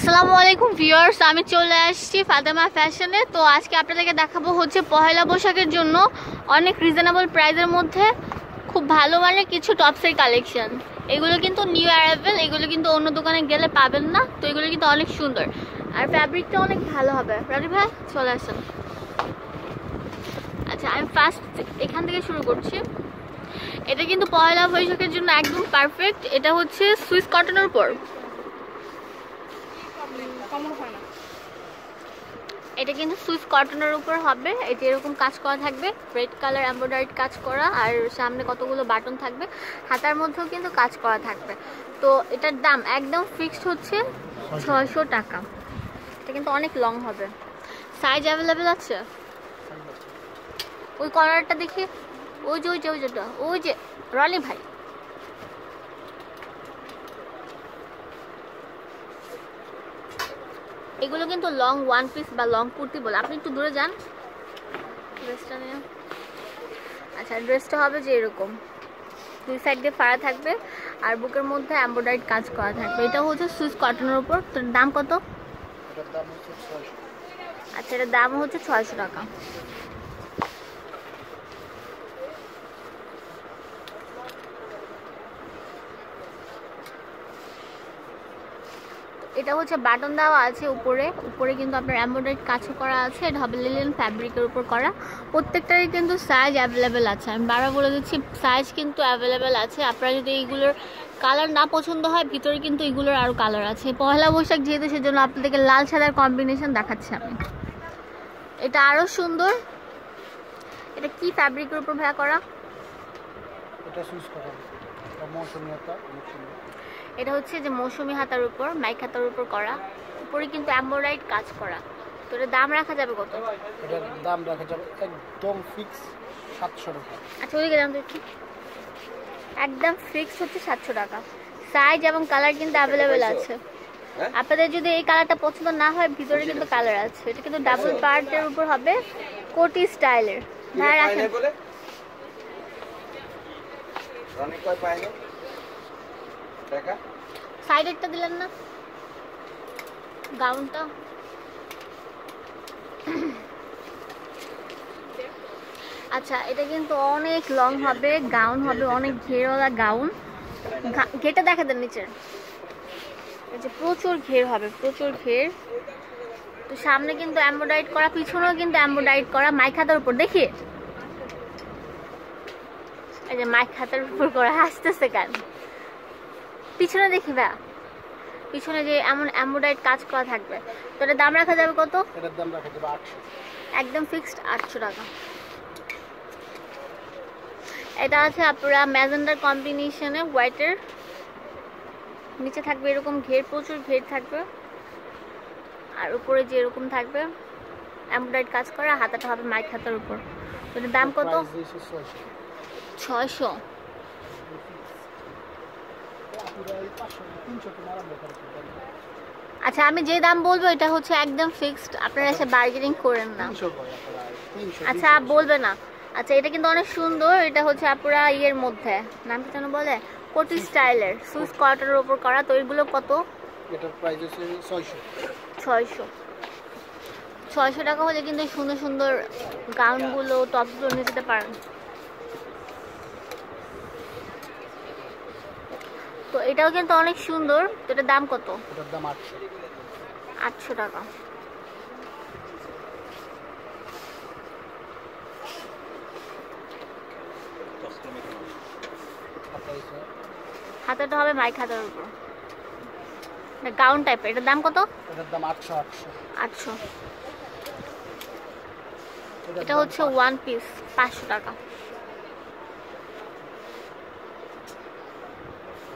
আসসালামু আলাইকুম ভিউয়ার্স, আমি চলে আসছি ফাতেমা ফ্যাশনে। তো আজকে আপনাদেরকে দেখাবো হচ্ছে পহেলা বৈশাখের জন্য অনেক রিজনেবল প্রাইসের মধ্যে খুব ভালো মানের কিছু টপসের কালেকশন। এগুলো কিন্তু নিউ অ্যারাইভেল, এগুলো কিন্তু অন্য দোকানে গেলে পাবেন না। তো এগুলো কিন্তু অনেক সুন্দর আর ফ্যাব্রিকটা অনেক ভালো হবে। রানি ভাই চলে আসেন। আচ্ছা, আমি ফার্স্ট এখান থেকে শুরু করছি। এটা কিন্তু পহেলা বৈশাখের জন্য একদম পারফেক্ট। এটা হচ্ছে সুইস কটনের উপর, এটা কিন্তু সুইস কটনের উপর হবে। এটা এরকম কাজ করা থাকবে, রেড কালার এমব্রয়ডারি কাজ করা, আর সামনে কতগুলো বাটন থাকবে, হাতার মধ্যেও কিন্তু কাজ করা থাকবে। তো এটার দাম একদম ফিক্সড হচ্ছে 600 টাকা। এটা কিন্তু অনেক লং হবে। সাইজ অ্যাভেলেবেল আছে। ওই কর্নারটা দেখি, ওই যে রনি ভাই, এগুলো কিন্তু লং ওয়ান পিস বা লং কুর্তি বলে। আপনি একটু দূরে যান ড্রেসটা নিয়ে। আচ্ছা, ড্রেসটা হবে যে এরকম দুই সাইড দিয়ে ফাড়া থাকবে আর বুকের মধ্যে এমব্রয়ডারি কাজ করা থাকবে। এটা হচ্ছে সুইস কটনের উপর। তো দাম কত? আচ্ছা, এটার দাম হচ্ছে 600 টাকা। এটা হচ্ছে বাটন দেওয়া আছে উপরে কিন্তু আপনার এমব্রয়ডারি কাজ করা আছে। এটা হবে লিনেন ফ্যাব্রিকের উপর করা। প্রত্যেকটারই কিন্তু সাইজ অ্যাভেলেবেল আছে। আমি বারবার বলে দিচ্ছি, সাইজ কিন্তু অ্যাভেলেবেল আছে। আপনারা যদি এইগুলোর কালার না পছন্দ হয়, ভিতরে কিন্তু এগুলোর আরও কালার আছে। পহেলা বৈশাখ যেহেতু, সেজন্য আপনাদেরকে লাল সাদার কম্বিনেশন দেখাচ্ছি আমি। এটা আরও সুন্দর। এটা কি ফ্যাব্রিকের উপর ভাড়া করা? এটা সুইস কটন, এটা মৌসুমী হাতা। এটা হচ্ছে যে মৌসুমী হাতার উপর, মাইক হাতার উপর করা, উপরে কিন্তু এমব্রয়ডারি কাজ করা। তো এটার দাম রাখা যাবে কত? এটার দাম রাখা যাবে একদম ফিক্স 700 টাকা। আচ্ছা, ওইদিকে দাম দেখি। একদম ফিক্স হচ্ছে 700 টাকা। সাইজ এবং কালার কিন্তু অ্যাভেলেবেল আছে। আপনাদের যদি এই কালারটা পছন্দ না হয়, ভিতরে কিন্তু কালার আছে। এটা কিন্তু ডাবল পার্টের উপর হবে, কোটি স্টাইলের। ভাই রাখেন। সাইডেরটা দিলেন না, গাউনটা। আচ্ছা, এটা কিন্তু অনেক লং হবে, গাউন হবে, অনেক ঘেরওয়ালা গাউন। ঘেরটা দেখা দেন নিচের, এই যে প্রচুর ঘের হবে, প্রচুর ঘের। তো সামনে কিন্তু এমব্রয়ডারি করা, পিছনেও কিন্তু এমব্রয়ডারি করা। মাইক হাতার উপর দেখি, এই যে মাইক হাতার উপর করা। আসতেছে কেন? পিছনে দেখি ভাই, পিছনে যে এমন এমব্রয়ডারি কাজ করা থাকবে। তো এটার দাম রাখা যাবে কত? এটার দাম রাখা যাবে 800, একদম ফিক্সড 800 টাকা। এটা আছে আপনারা ম্যাজেন্ডার কম্বিনেশনে, হোয়াইটের। নিচে থাকবে এরকম ঘের, প্রচুর ঘের থাকবে, আর উপরে যে এরকম থাকবে এমব্রয়ডারি কাজ করা। হাতাটা হবে মাইক হাতার উপর। এটার দাম কত? 600। আচ্ছা, আমি যে দাম বলবো এটা হচ্ছে একদম ফিক্সড, আপনারা এসে বার্গেনিং করেন না। আচ্ছা, বলবে না। আচ্ছা, এটা কিন্তু অনেক সুন্দর। এটা হচ্ছে আপনারা ইয়ের মধ্যে, নাম কি যেন বলে, কোটি স্টাইলের, সুইস কটনের উপর করা। তো এগুলো কত? এটার প্রাইস হচ্ছে 600 টাকা হলে কিন্তু সুন্দর সুন্দর গাউনগুলো, টপসগুলো নিয়ে যেতে পারেন। তো এটাও কিন্তু অনেক সুন্দর। তো এটার দাম কত? এটার দাম 800 টাকা। হাতাটা হবে মাইক হাতার উপর, গাউন টাইপের। এটার দাম কত? এটার দাম 800। এটা হচ্ছে ওয়ান পিস, 500 টাকা।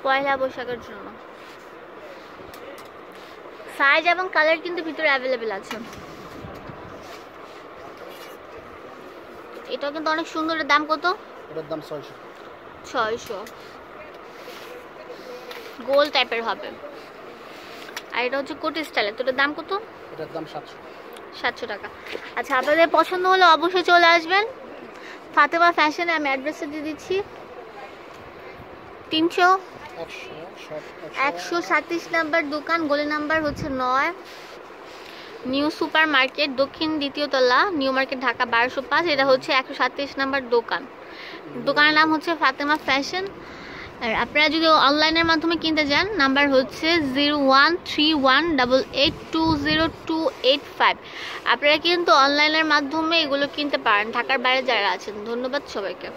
পয়লা বৈশাখের জন্য সাইজ এবং কালার কিন্তু ভিতরে অ্যাভেলেবেল আছে। এটাও কিন্তু অনেক সুন্দর। এর দাম কত? এটার দাম 600। গোল টাইপের হবে, আর এটা হচ্ছে কোটি স্টাইলের। তো এটার দাম কত? এটার দাম 700 টাকা। আচ্ছা, আপনাদের পছন্দ হলে অবশ্যই চলে আসবেন ফাতেমা ফ্যাশনে। আমি অ্যাড্রেসটা দিয়ে দিচ্ছি। 300 137 নাম্বার দোকান, গলি নাম্বার হচ্ছে 9, নিউ সুপার মার্কেট, দক্ষিণ দ্বিতীয় তলা, নিউ মার্কেট, ঢাকা 1205। এটা হচ্ছে 137 নাম্বার দোকান। দোকানের নাম হচ্ছে ফাতেমা ফ্যাশন। আর আপনারা যদি অনলাইনের মাধ্যমে কিনতে যান, নাম্বার হচ্ছে 013188202285। আপনারা কিন্তু অনলাইনের মাধ্যমে এগুলো কিনতে পারেন ঢাকার বাইরে যারা আছেন। ধন্যবাদ সবাইকে।